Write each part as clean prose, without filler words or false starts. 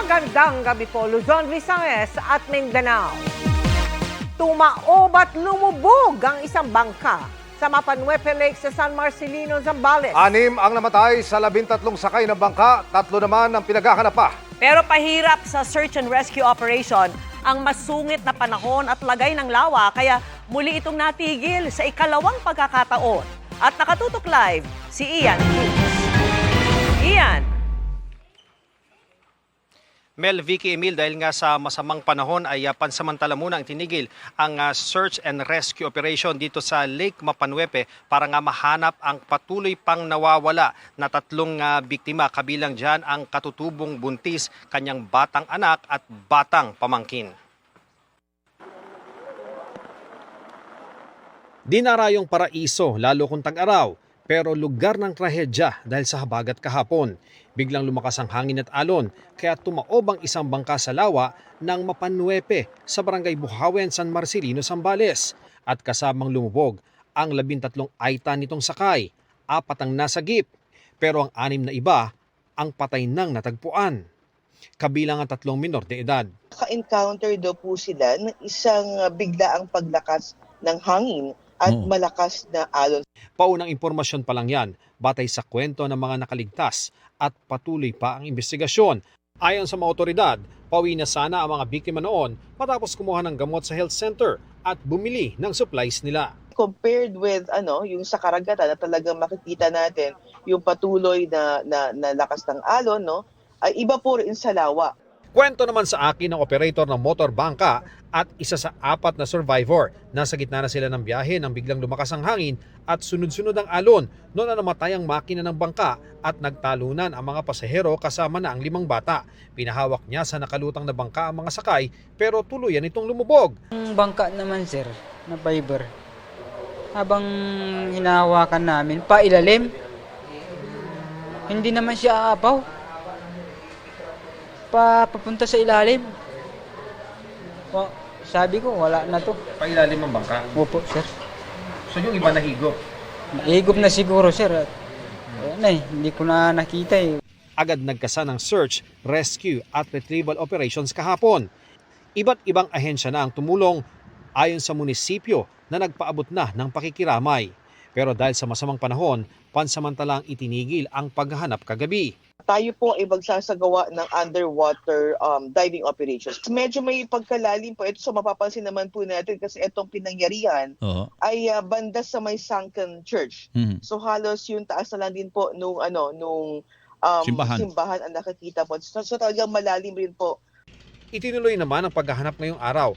Magandang gabi po, Luzon, Visayas at Mindanao. Tumaob at lumubog ang isang bangka sa Mapanuepe Lake sa San Marcelino, Zambales. 6 ang namatay sa 13 sakay ng bangka, 3 naman ang pinaghahanap pa. Pero pahirap sa search and rescue operation ang masungit na panahon at lagay ng lawa kaya muli itong natigil sa ikalawang pagkakataon. At nakatutok live si Ian Cruz. Ian. Mel, Vicky, Emil, dahil nga sa masamang panahon ay pansamantala muna ang tinigil ang search and rescue operation dito sa Lake Mapanuepe para nga mahanap ang patuloy pang nawawala na 3 biktima, kabilang dyan ang katutubong buntis, kanyang batang anak at batang pamangkin. Dinarayong paraiso lalo kung tag-araw, pero lugar ng trahedya dahil sa habagat kahapon. Biglang lumakas ang hangin at alon kaya tumaob ang isang bangka sa lawa ng Mapanuepe sa barangay Buhawen, San Marcelino, Zambales. At kasamang lumubog ang 13 aita nitong sakay, 4 ang nasagip, pero ang 6 na iba ang patay nang natagpuan. Kabilang ang 3 minor de edad. Naka-encounter daw po sila ng isang biglaang paglakas ng hangin at malakas na alon. Paunang impormasyon pa lang yan, batay sa kwento ng mga nakaligtas at patuloy pa ang investigasyon. Ayon sa mga otoridad, pauwi na sana ang mga biktima noon matapos kumuha ng gamot sa health center at bumili ng supplies nila. Compared with yung sa karagatan na talagang makikita natin yung patuloy na lakas ng alon, ay iba po rin sa lawa. Kwento naman sa akin ng operator ng motor bangka at isa sa 4 na survivor. Nasa gitna na sila ng biyahe nang biglang lumakas ang hangin at sunod-sunod ang alon. Noon na namatay ang makina ng bangka at nagtalunan ang mga pasahero kasama na ang 5 bata. Pinahawak niya sa nakalutang na bangka ang mga sakay pero tuluyan itong lumubog. Ang bangka naman sir, na fiber, habang hinahawakan namin, pailalim, hindi naman siya aapaw. Papunta sa ilalim. Sabi ko, wala na to. Pailalim ang bangka? Opo, sir. So yung iba nahigop? Nahigop na siguro, sir. Hindi ko na nakita eh. Agad nagkasa ng search, rescue at retrieval operations kahapon. Iba't ibang ahensya na ang tumulong ayon sa munisipyo na nagpaabot na ng pakikiramay. Pero dahil sa masamang panahon, pansamantalang itinigil ang paghahanap kagabi. Tayo po ay magsasagawa ng underwater diving operations. Medyo may pagkalalim po ito, so mapapansin naman po natin kasi itong pinangyarihan ay banda sa may sunken church. So halos yung taas na lang din po nung simbahan ang nakikita po. So talagang malalim rin po. Itinuloy naman ang paghahanap ngayong araw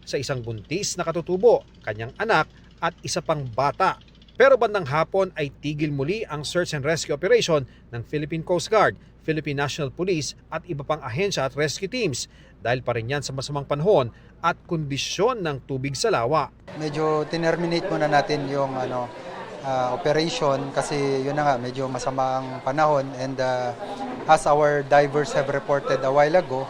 sa isang buntis na katutubo, kanyang anak at isa pang bata. Pero bandang hapon ay tigil muli ang search and rescue operation ng Philippine Coast Guard, Philippine National Police at iba pang ahensya at rescue teams dahil pa rin yan sa masamang panahon at kondisyon ng tubig sa lawa. Medyo tinerminate muna natin yung operation kasi yun na nga, medyo masama ang panahon and as our divers have reported a while ago,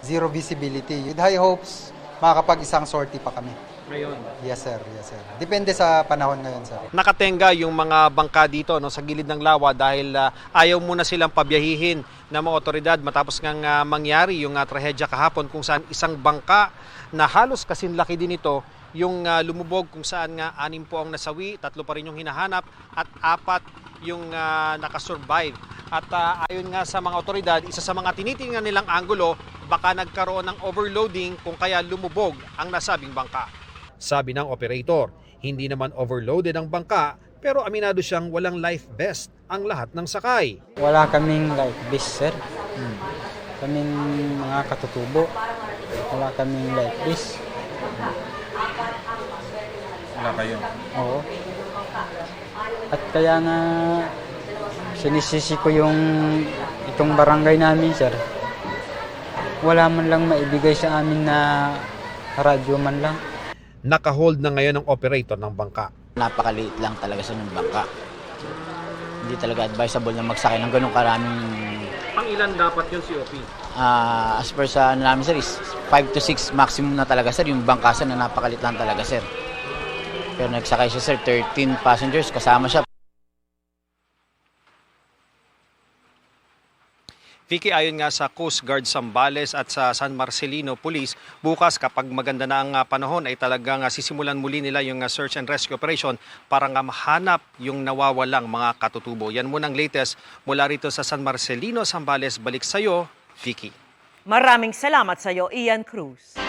zero visibility. With high hopes, makakapag-isang sortie pa kami. Ngayon? Yes sir, yes sir. Depende sa panahon ngayon sir. Nakatenga yung mga bangka dito sa gilid ng lawa dahil ayaw muna silang pabiyahihin ng mga otoridad matapos ngang mangyari yung trahedya kahapon kung saan isang bangka na halos kasinlaki din ito yung lumubog kung saan nga 6 po ang nasawi, 3 pa rin yung hinahanap at 4 yung nakasurvive. At ayon nga sa mga otoridad, isa sa mga tinitingnan nilang anggulo, baka nagkaroon ng overloading kung kaya lumubog ang nasabing bangka. Sabi ng operator, hindi naman overloaded ang bangka pero aminado siyang walang life vest ang lahat ng sakay. Wala kaming life vest, sir. Kaming mga katutubo, wala kaming life vest. Wala kayo? Oo. At kaya nga sinisisi ko itong barangay namin, sir. Wala man lang maibigay sa amin na radyo man lang. Nakahold na ngayon ang operator ng bangka. Napakaliit lang talaga sa ng bangka. Hindi talaga advisable na magsakay ng ganun karaming... Pang ilan dapat yun COP? As per sa namin sir, is 5 to 6 maximum na talaga sir. Yung bangka sir na napakaliit lang talaga sir. Pero nagsakay siya sir, 13 passengers kasama siya. Vicky, ayon nga sa Coast Guard Zambales at sa San Marcelino Police, bukas kapag maganda na ang panahon ay talagang sisimulan muli nila yung search and rescue operation para nga mahanap yung nawawalang mga katutubo. Yan muna ang latest mula rito sa San Marcelino, Zambales. Balik sa iyo, Vicky. Maraming salamat sa iyo, Ian Cruz.